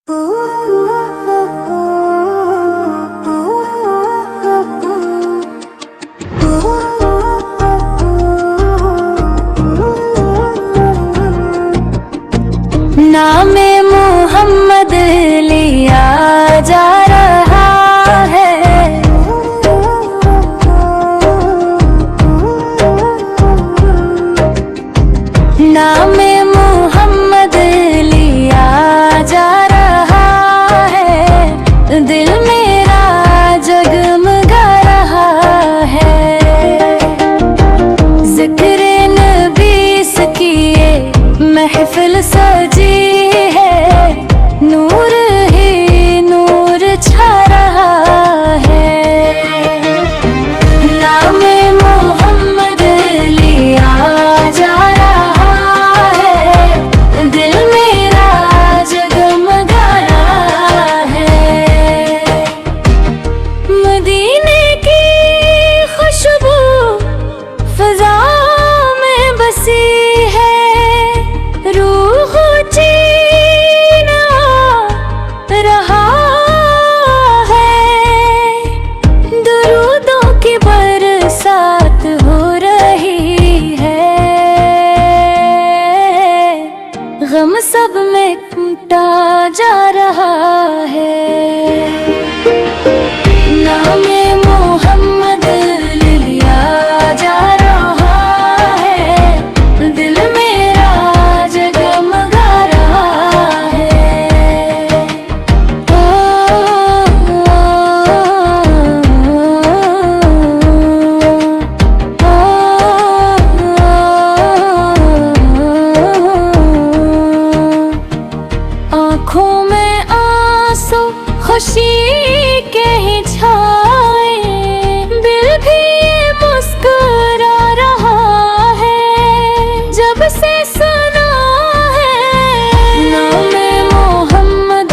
नामे मोहम्मद लिया जा रहा है, नामे मोहम्मद लिया जा रहा है, दिल मेरा जगमगा रहा है। ज़िक्र नबी की ये महफिल सजी है, नूर ही नूर छा रहा है। नामे मोहम्मद लिया जा रहा है, दिल मेरा जगमगा रहा है। मदीने की खुशबू फ़िज़ा में बसी है, रूह चीन रहा है। दुरूदों की बरसात हो रही है, गम सब में टूटा जा रहा है। नामे मोहम्मद लिया जा रहा है, दिल मेरा जगमगा रहा है। आँखों में आंसू खुशी के ही छाए, दिल भी ये मुस्कुरा रहा है। जब से सुना है नामे मोहम्मद,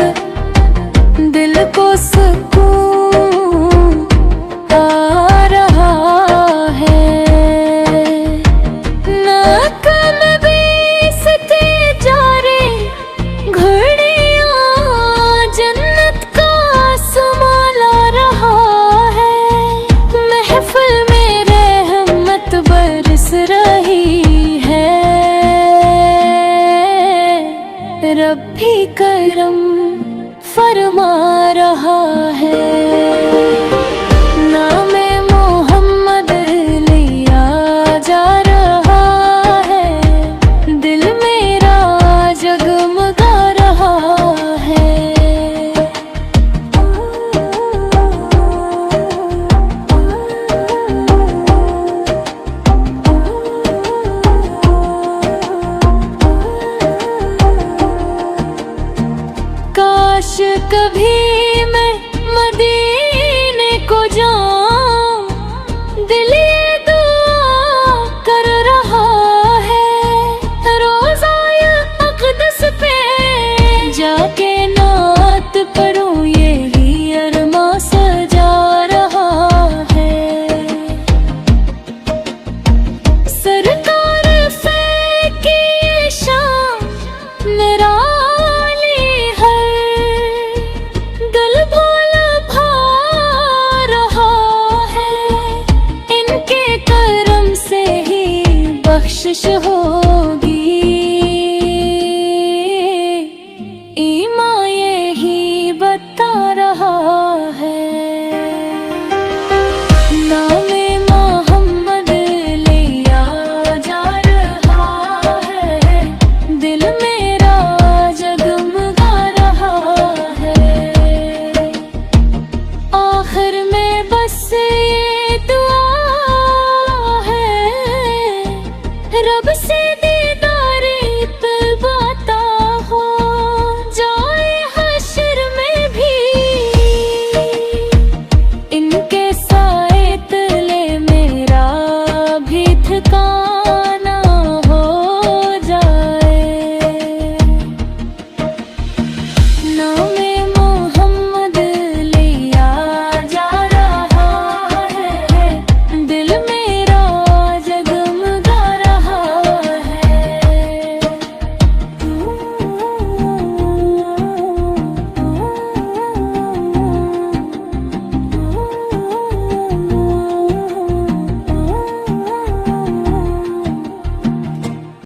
दिल को सुकून आ रहा है। न कम बीसते जा रे घड़ियां, जन्नत का आसमां ला रहा है। महफिल में रहमत बरस रही है, रब भी करम फरमा रहा है। नामे मोहम्मद लिया जा रहा है, दिल मेरा जगमगा रहा है। काश कभी मैं मदीने को जाऊं, दिल ये दुआ कर रहा है। रोज़ाए अक़दस पे जाके नात पढ़ूं, यही अरमा सजा रहा है। सरकार फेंकी ये शाम निराली है, दिल भोला भा रहा है। इनके करम से ही बख्शिश होगी, ईमान यही बता रहा है।